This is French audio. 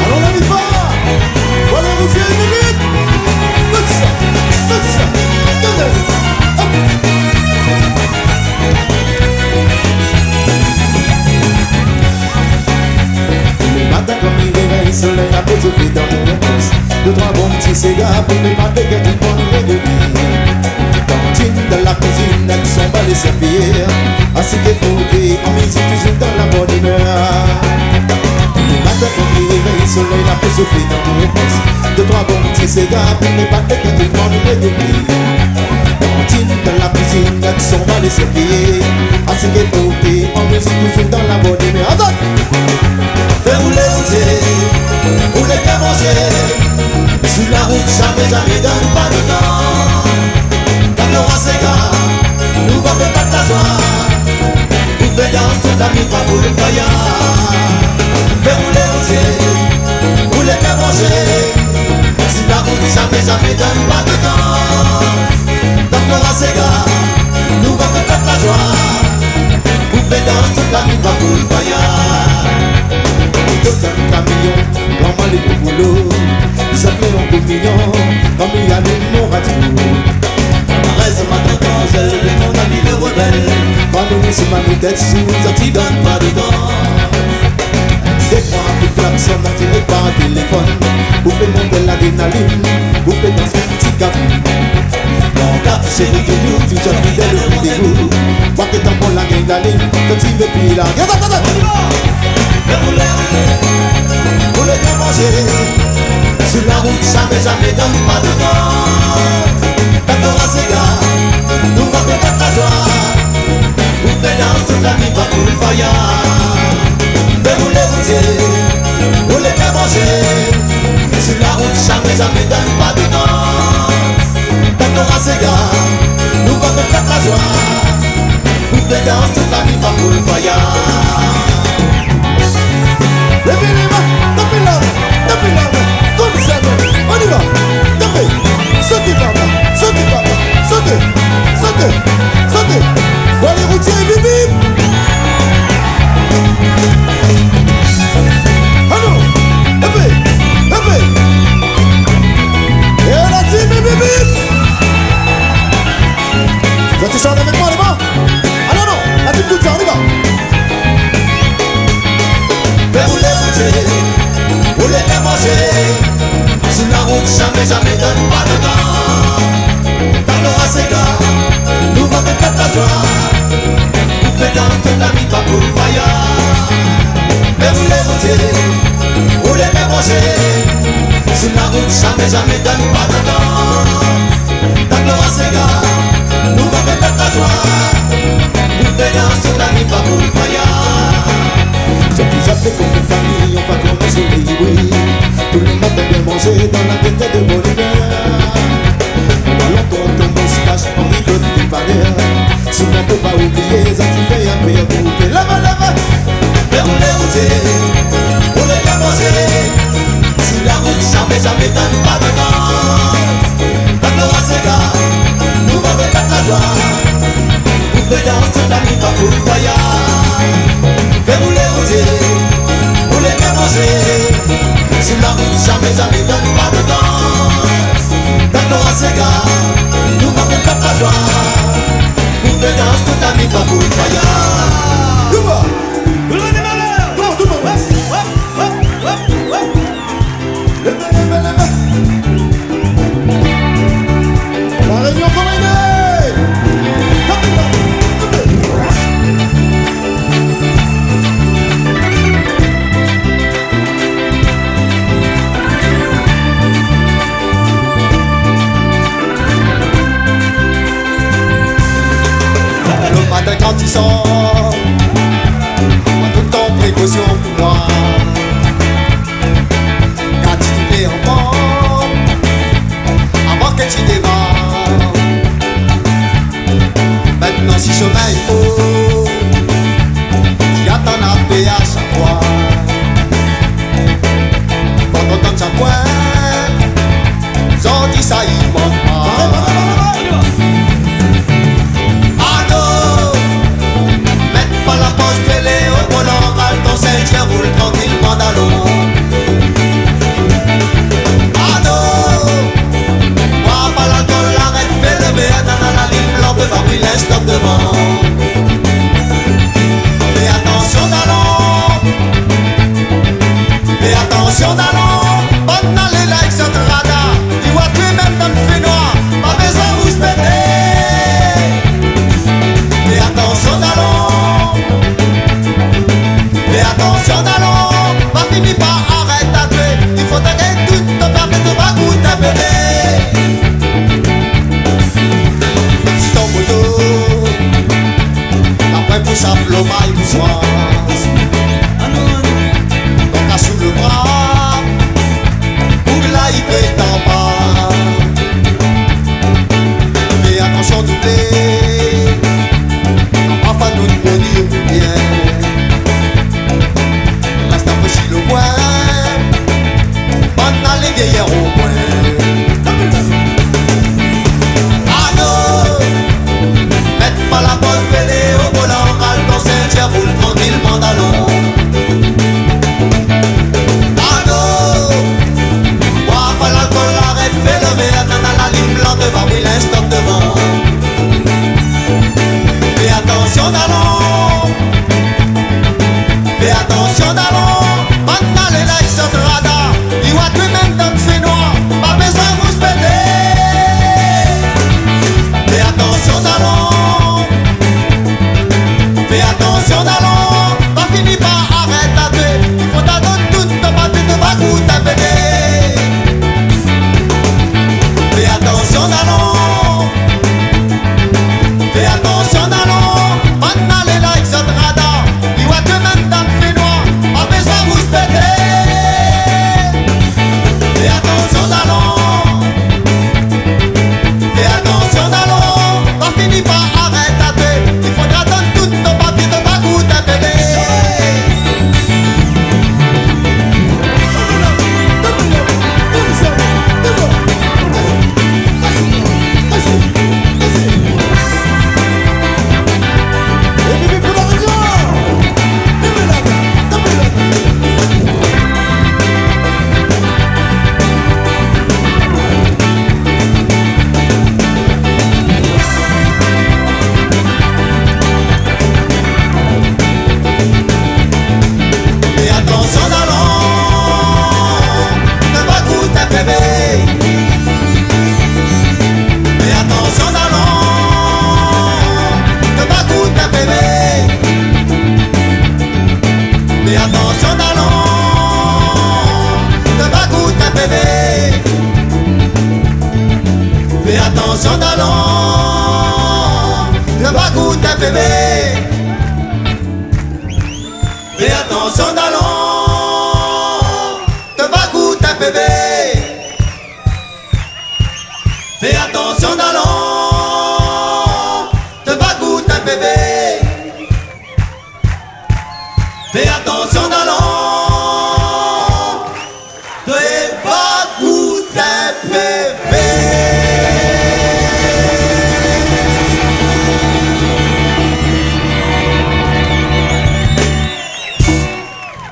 Alors la mi-fa, voilà vous une minute. Tout ça, donnez. Hop. Le matin comme il réveille, soleil a posé vite dans mon poste. Deux, trois bons petits cigares pour ne pas déguer tout le monde réveillé. Cantine de la cuisine, elles sont pas les servir. Ainsi qu'il faut en musique toujours dans la bonne humeur. Le matin comme il réveille, soleil a posé vite dans mon poste. Deux, trois bons petits cigares pour ne pas déguer tout le monde réveillé. Cantine de la cuisine, elles sont pas les servir. Ainsi qu'il faut en musique toujours dans la bonne humeur. Attends! Fais rouler routier, rouler qu'à manger. Sur la route, jamais donne pas de temps. Quand on aura ses gars, nous va faire pas de la joie. Vous faites danser toute la nuit, pas pour le voyage. Fais rouler routier, rouler qu'à manger. Sur la route, jamais donne pas de temps. Quand on aura ses gars, nous va faire pas de la joie. Vous faites danser toute la nuit, pas pour le voyage. Dans le camion, quand on est au boulot, ils s'appellent en communion, comme il y a mon radio. Reste ma tante, et mon ami le rebelle. Quand nous sommes à nous d'être sous, ça t'y donne pas dedans. Des fois, un coup de klaxon, attiré par un téléphone. Vous faites monter l'adrénaline, vous faites dans ce petit café. Mon gars, chérie, que nous, tu t'as fidèle au rendez-vous. Moi que t'en prends la gang d'aline, que tu veux plus la gang. Mais vous voulez qu'à manger. Sur la route, jamais donne pas de temps. Quand on aura ses gars, nous va faire pas ta joie. Vous faites danser toute la nuit, pas pour le voyage. Mais vous voulez qu'à manger. Sur la route, jamais donne pas de temps. Quand on aura ses gars, nous va faire pas ta joie. Vous faites danser toute la nuit, pas pour le voyage. Levez les mains, tapez là, comme ça, on y va, tapez, sautez par là, sautez, voilà les routiers, bip bip. Allô, tapez, et la team, bip bip. Vous êtes chanté avec moi, les mains? Ah non, la team toute ça, on y va. Rouler qu'à manger. Sur la route, jamais donne pas de temps. Quand on aura ses gars, nous va faire pas ta joie. Vous faites danser toute la nuit, pas pour le voyage. Mais rouler qu'à manger. Sur la route, jamais donne pas de temps. Quand on aura ses gars, nous va faire pas ta joie. Vous faites danser toute la nuit, pas pour le voyage. J'ai plus appelé comme une famille, on va commencer les oui. Tout le monde aime bien manger dans la tête de bonne humeur. Dans l'encore de mon stage, on rigole des valeurs. Souvent faut pas oublier, ça t'y fait un meilleur groupe. Lava, mais rouler qu'à manger. Sur la route, jamais donne pas de temps. Quand on aura ses gars, nous va faire la joie. Vous faites danser toute la nuit, pas pour le voyage. Fais rouler qu'à manger. Sur la route, jamais donne pas de temps. Quand on aura ses gars, nous va faire la joie. Vous faites danser toute la nuit, pas pour le voyage. Tout le monde est malheur. Tout le monde. La réunion commandée. Le matin quand il sort, tout le temps précaution pour moi. Quand tu es en bord, avant que tu démarres. Maintenant si chemin il faut, tu attends un péage à chaque fois. Quand on donne chaque coin, j'en dis ça il manque pas. chape le maille du soir. Donc à sous le bras, pour là il prétend pas. Fais attention douter, enfin nous ne peut dire bien. Reste un peu chez le coin, bonne aller guerrière au point. Pas la pause fêlée au volant, mal ton Saint-Pierre, roule tranquillement d'allons. Allô, bois pas l'alcool, arrête, fais lever la nana, la ligne blanche devant, oui, l'instant devant. Fais attention d'allons, fais attention d'allons, pas d'aller là, ils sont de radar, ils voient tout même dans le c'est noir, pas besoin de vous se péter. Fais attention d'allons. Fais attention d'allons, pas fini par arrêter à tuer. Il faut t'attendre toute ta partie de bagou t'appeler. Fais attention d'allons, fais attention d'allons, pas d'aller là, ils sont de radar. Ils voient que même dans le fait noir, pas besoin de vous se péter. Fais attention d'allons, fais attention d'allons, pas fini par arrêter à tuer. Il faudra attendre toute ta partie de bagou t'appeler. Fais attention d'allons, ne va goûter bébé. Fais attention d'allons, ne va goûter bébé. Fais attention d'allons, ne va goûter bébé. Fais attention d'allons.